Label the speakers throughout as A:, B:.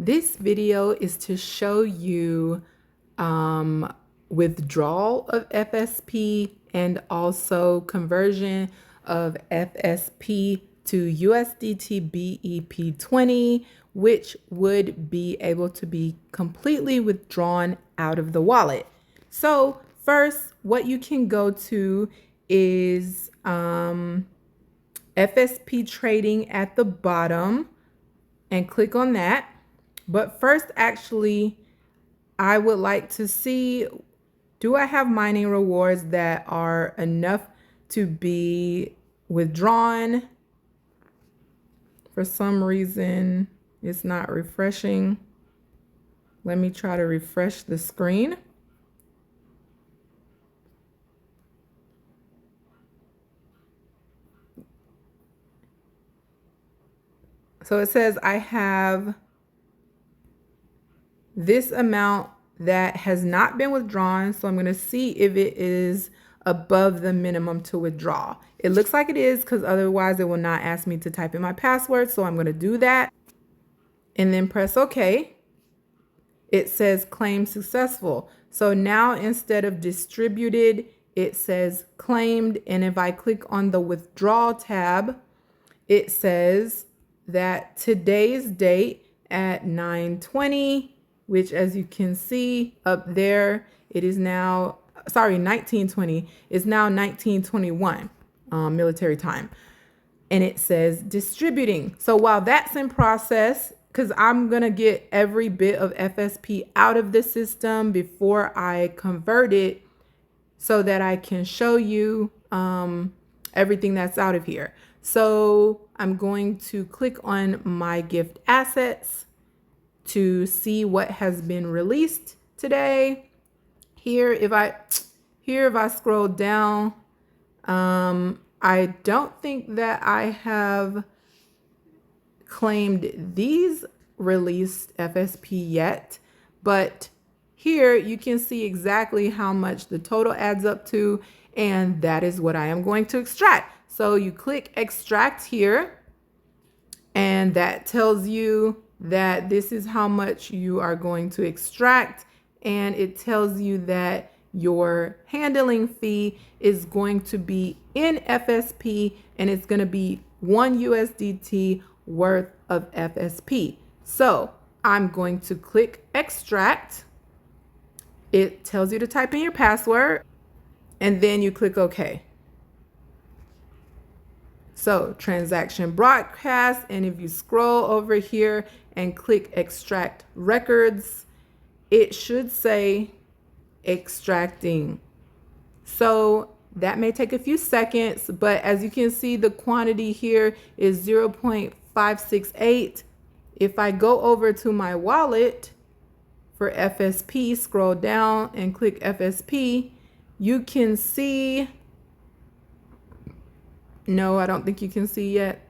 A: This video is to show you withdrawal of FSP and also conversion of FSP to USDT Bep20, which would be able to be completely withdrawn out of the wallet. So first, what you can go to is FSP trading at the bottom and click on that. But first, actually, I would like to see, do I have mining rewards that are enough to be withdrawn? For some reason, it's not refreshing. Let me try to refresh the screen. So it says I have this amount that has not been withdrawn. So I'm going to see if it is above the minimum to withdraw. It looks like it is, because otherwise it will not ask me to type in my password. So I'm going to do that and then press OK. It says claim successful. So now instead of distributed, it says claimed. And if I click on the withdrawal tab, it says that today's date at 9:20, which as you can see up there, it is now, 1920 is now 1921 military time. And it says distributing. So while that's in process, because I'm going to get every bit of FSP out of the system before I convert it so that I can show you everything that's out of here. So I'm going to click on my gift assets to see what has been released today. Here, if I scroll down, I don't think that I have claimed these released FSP yet, but here you can see exactly how much the total adds up to, and that is what I am going to extract. So you click extract here, and that tells you that this is how much you are going to extract, and it tells you that your handling fee is going to be in FSP, and it's going to be 1 USDT worth of FSP. So I'm going to click extract. It tells you to type in your password, and then you click OK. So transaction broadcast, and if you scroll over here and click extract records, it should say extracting. So that may take a few seconds, but as you can see, the quantity here is 0.568. If I go over to my wallet for FSP, scroll down and click FSP, you can see, no, I don't think you can see yet.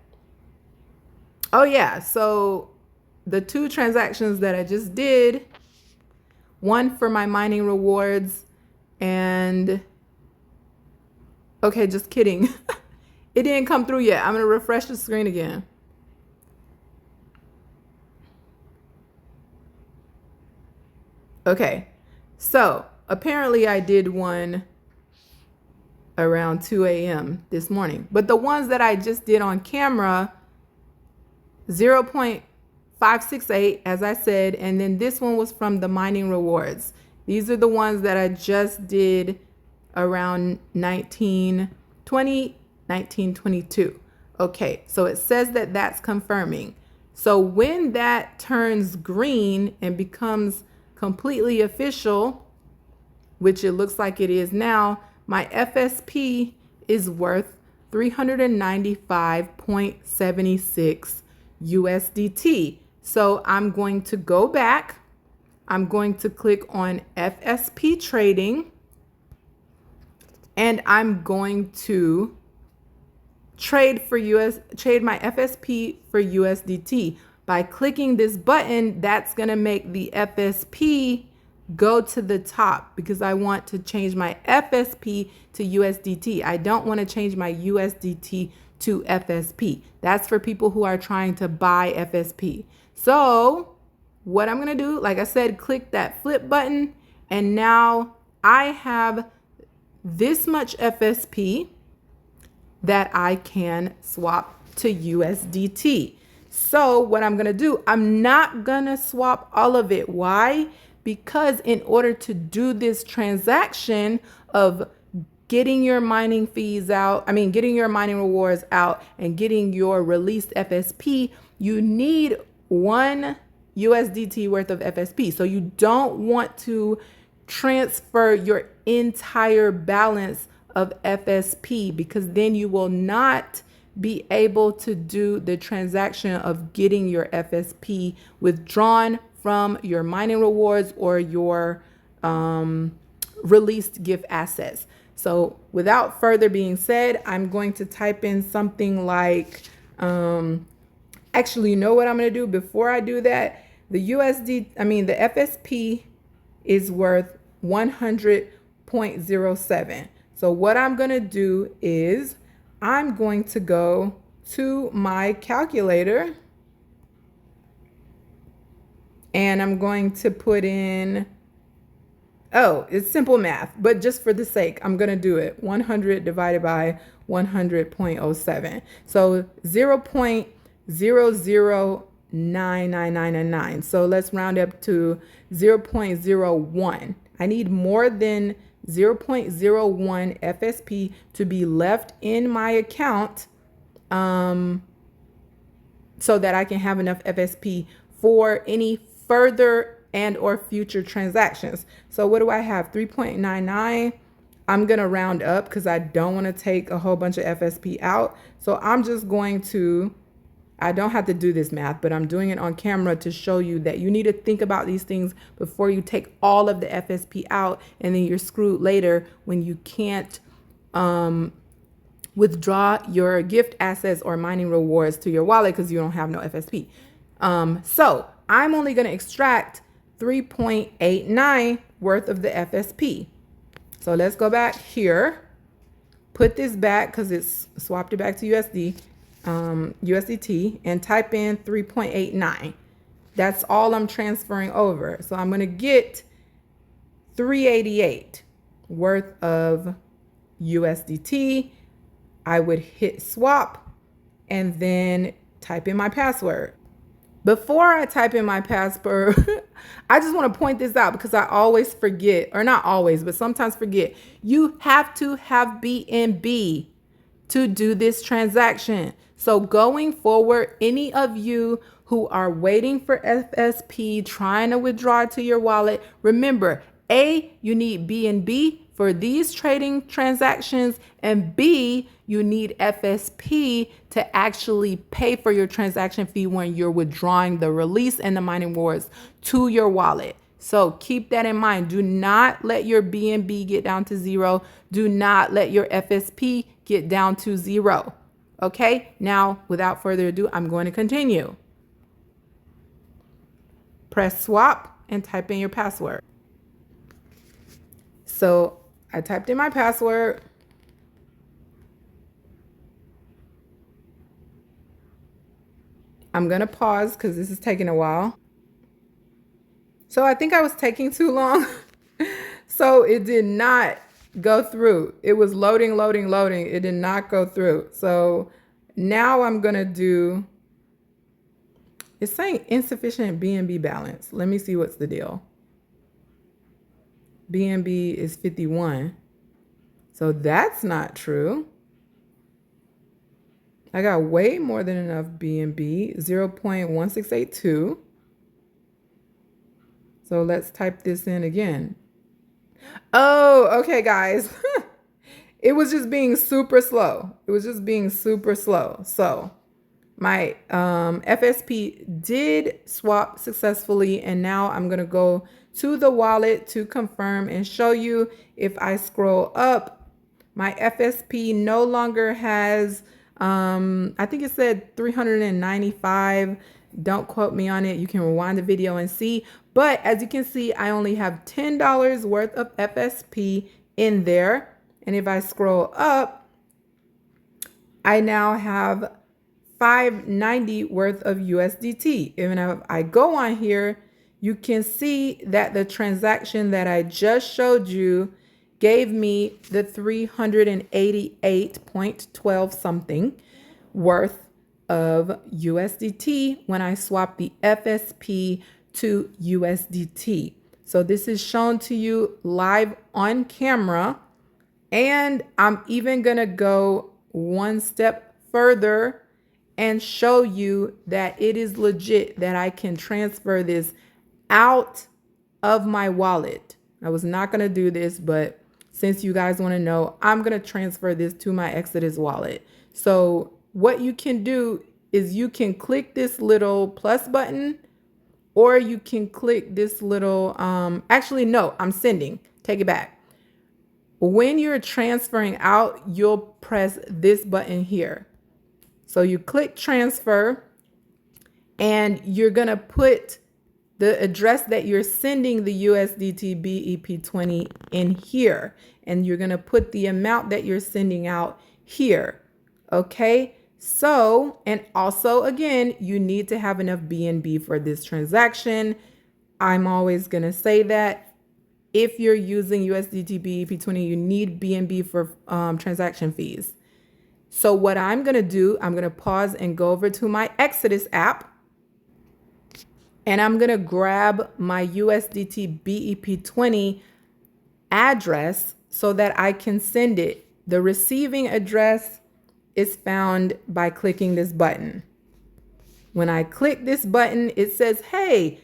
A: Oh yeah, so the two transactions that I just did, one for my mining rewards and, okay, just kidding. It didn't come through yet. I'm gonna refresh the screen again. Okay, so apparently I did one around 2 a.m. this morning, but the ones that I just did on camera, 0.568, as I said, and then this one was from the mining rewards. These are the ones that I just did around 1920, 1922. Okay, so it says that that's confirming. So when that turns green and becomes completely official, which it looks like it is now, my FSP is worth 395.76 USDT. So I'm going to go back. I'm going to click on FSP trading, and I'm going to trade my FSP for USDT. By clicking this button, that's going to make the FSP go to the top, because I want to change my FSP to USDT. I don't want to change my USDT to FSP. That's for people who are trying to buy FSP. So what I'm going to do, like I said, click that flip button. And now I have this much FSP that I can swap to USDT. So what I'm going to do, I'm not going to swap all of it. Why? Because in order to do this transaction of getting your mining fees out, getting your mining rewards out and getting your released FSP, you need 1 USDT worth of FSP. So you don't want to transfer your entire balance of FSP, because then you will not be able to do the transaction of getting your FSP withdrawn from your mining rewards or your released gift assets. So without further being said, I'm going to type in something like, actually, you know what I'm going to do before I do that? The FSP is worth 100.07. So what I'm going to do is I'm going to go to my calculator and I'm going to put in, oh, it's simple math, but just for the sake, I'm going to do it. 100 divided by 100.07. So 0.009999. So let's round up to 0.01. I need more than 0.01 FSP to be left in my account so that I can have enough FSP for any further and or future transactions. So what do I have? 3.99. I'm going to round up because I don't want to take a whole bunch of FSP out. So I'm just going to, I don't have to do this math, but I'm doing it on camera to show you that you need to think about these things before you take all of the FSP out, and then you're screwed later when you can't withdraw your gift assets or mining rewards to your wallet because you don't have no FSP. So I'm only going to extract 3.89 worth of the FSP. So let's go back here, put this back because it's swapped it back to USDT, and type in 3.89. That's all I'm transferring over. So I'm going to get 388 worth of USDT. I would hit swap and then type in my password. Before I type in my password, I just want to point this out because I always forget, or not always, but sometimes forget. You have to have BNB to do this transaction. So going forward, any of you who are waiting for FSP, trying to withdraw to your wallet, remember, A, you need BNB for these trading transactions, and B, you need FSP to actually pay for your transaction fee when you're withdrawing the release and the mining rewards to your wallet. So keep that in mind. Do not let your BNB get down to zero. Do not let your FSP get down to zero. Okay, now without further ado, I'm going to continue. Press swap and type in your password. So I typed in my password. I'm going to pause because this is taking a while. So I think I was taking too long. So it did not go through. It was loading. It did not go through. So now I'm going to do, it's saying insufficient BNB balance. Let me see what's the deal. BNB is 51. So that's not true. I got way more than enough BNB, 0.1682. So let's type this in again. Oh, okay, guys. It was just being super slow. So my FSP did swap successfully, and now I'm going to go to the wallet to confirm and show you. If I scroll up, my FSP no longer has, I think it said 395. Don't quote me on it. You can rewind the video and see. But as you can see, I only have $10 worth of FSP in there. And if I scroll up, I now have $590 worth of USDT. Even if I go on here you can see that the transaction that I just showed you gave me the 388.12 something worth of USDT when I swap the FSP to USDT. So this is shown to you live on camera. And I'm even going to go one step further and show you that it is legit that I can transfer this out of my wallet. I was not going to do this, but since you guys want to know, I'm going to transfer this to my Exodus wallet. So what you can do is you can click this little plus button, or you can click this little, actually, no, I'm sending. Take it back. When you're transferring out, you'll press this button here. So you click transfer, and you're going to put the address that you're sending the USDT Bep20 in here. And you're going to put the amount that you're sending out here. Okay. So, and also, again, you need to have enough BNB for this transaction. I'm always going to say that. If you're using USDT Bep20, you need BNB for transaction fees. So what I'm going to do, I'm going to pause and go over to my Exodus app. And I'm going to grab my USDT Bep20 address so that I can send it. The receiving address is found by clicking this button. When I click this button, it says, hey,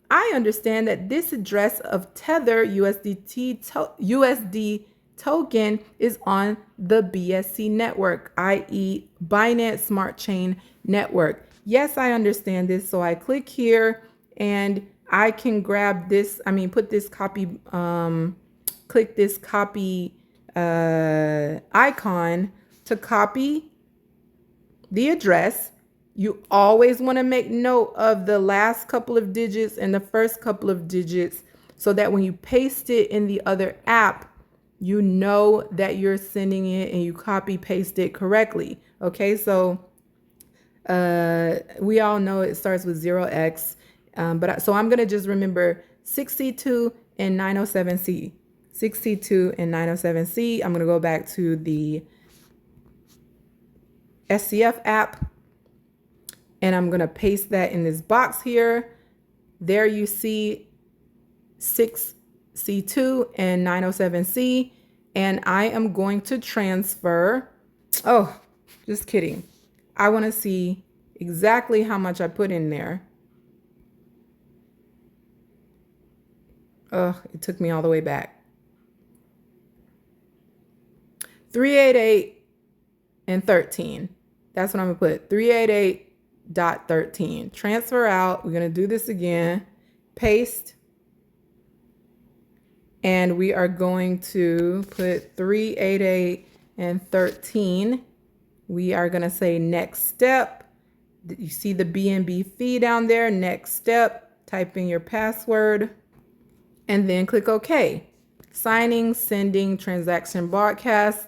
A: I understand that this address of Tether USD token is on the BSC network, i.e. Binance Smart Chain Network. Yes, I understand this. So I click here and I can grab this, put this copy, click this copy icon to copy the address. You always want to make note of the last couple of digits and the first couple of digits so that when you paste it in the other app, you know that you're sending it and you copy paste it correctly. Okay, so we all know it starts with 0x, so I'm going to just remember 6C2 and 907C. 6C2 and 907C. I'm going to go back to the SCF app. And I'm going to paste that in this box here. There you see 6C2 and 907C. And I am going to transfer. Oh, just kidding. I want to see exactly how much I put in there. Oh, it took me all the way back. 388 and 13. That's what I'm going to put. 388.13. Transfer out. We're going to do this again. Paste. And we are going to put 388 and 13. We are going to say next step. You see the BNB fee down there. Next step. Type in your password. And then click OK. Signing, sending, transaction broadcast.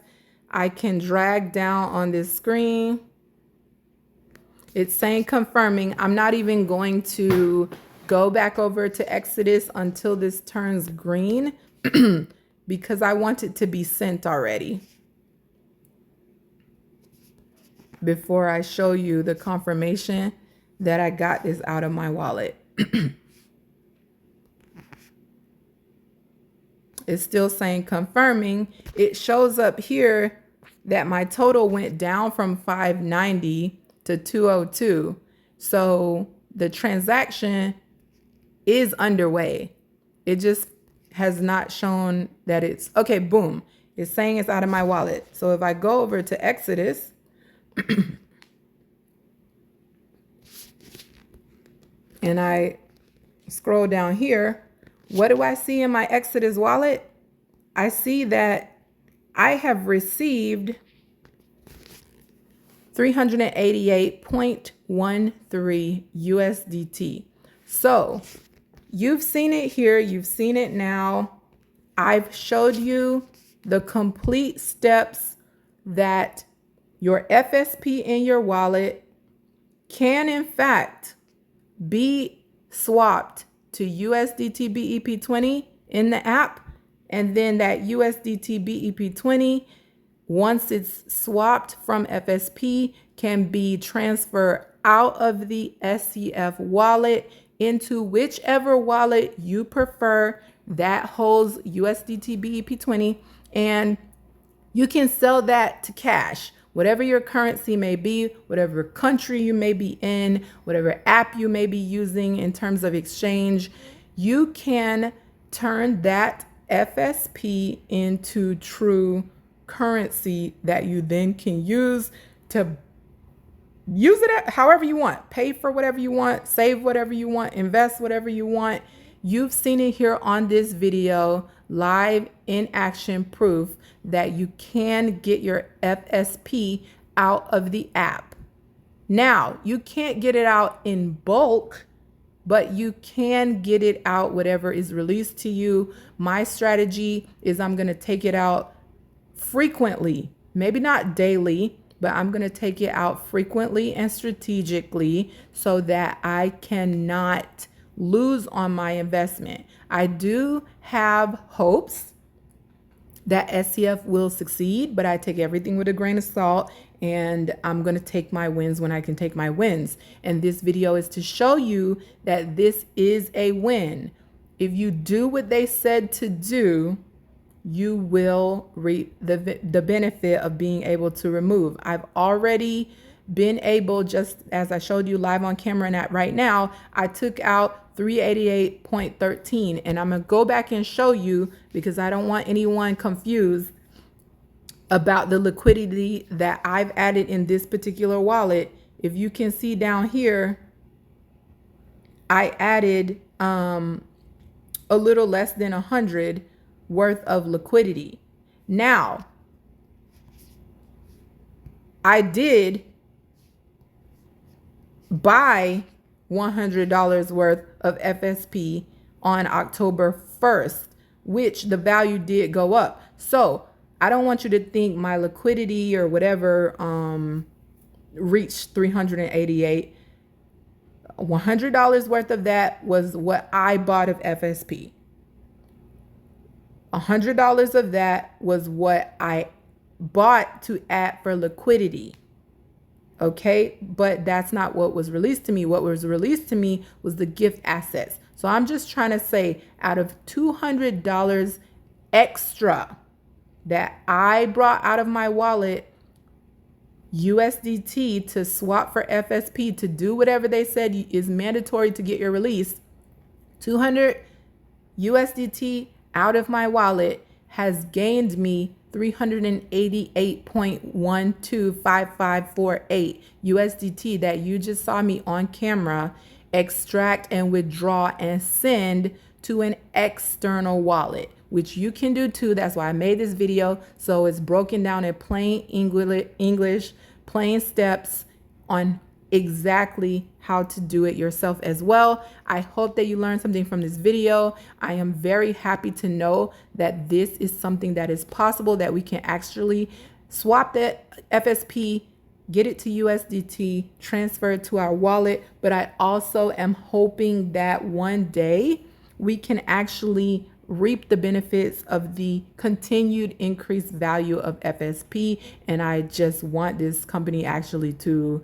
A: I can drag down on this screen. It's saying confirming. I'm not even going to go back over to Exodus until this turns green because I want it to be sent already before I show you the confirmation that I got this out of my wallet. It's still saying confirming. It shows up here that my total went down from 590 to 202. So the transaction is underway. It just has not shown that it's okay. Boom. It's saying it's out of my wallet. So if I go over to Exodus and I scroll down here, what do I see in my Exodus wallet? I see that I have received 388.13 USDT. So you've seen it here. You've seen it now. I've showed you the complete steps that your FSP in your wallet can, in fact, be swapped to USDT Bep20 in the app, and then that USDT Bep20, once it's swapped from FSP, can be transferred out of the SCF wallet into whichever wallet you prefer that holds USDT Bep20, and you can sell that to cash. Whatever your currency may be, whatever country you may be in, whatever app you may be using in terms of exchange, you can turn that FSP into true currency that you then can use to use it however you want, pay for whatever you want, save whatever you want, invest whatever you want. You've seen it here on this video, live in action proof that you can get your FSP out of the app. Now, you can't get it out in bulk, but you can get it out whatever is released to you. My strategy is I'm going to take it out frequently, maybe not daily, but I'm going to take it out frequently and strategically so that I cannot lose on my investment. I do have hopes that SCF will succeed, but I take everything with a grain of salt, and I'm going to take my wins when I can take my wins. And this video is to show you that this is a win. If you do what they said to do, you will reap the benefit of being able to remove. I've already been able, just as I showed you live on camera and right now, I took out 388.13, and I'm gonna go back and show you because I don't want anyone confused about the liquidity that I've added in this particular wallet. If you can see down here, I added a little less than 100 worth of liquidity. Now, I did buy $100 worth of FSP on October 1st, which the value did go up. So I don't want you to think my liquidity or whatever reached 388. $100 worth of that was what I bought of FSP. $100 of that was what I bought to add for liquidity. Okay, but that's not what was released to me. What was released to me was the gift assets. So I'm just trying to say, out of $200 extra that I brought out of my wallet, USDT, to swap for FSP, to do whatever they said is mandatory to get your release, 200 USDT out of my wallet has gained me 388.125548 USDT that you just saw me on camera extract and withdraw and send to an external wallet, which you can do too. That's why I made this video, so it's broken down in plain English, plain steps on exactly how to do it yourself as well. I hope that you learned something from this video. I am very happy to know that this is something that is possible, that we can actually swap that FSP, get it to USDT, transfer it to our wallet. But I also am hoping that one day we can actually reap the benefits of the continued increased value of FSP. And I just want this company actually to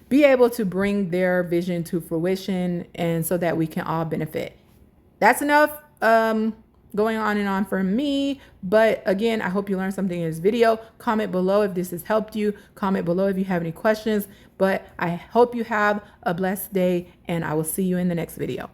A: be able to bring their vision to fruition, and so that we can all benefit. That's enough going on and on for me. But again, I hope you learned something in this video. Comment below if this has helped you. Comment below if you have any questions. But I hope you have a blessed day, and I will see you in the next video.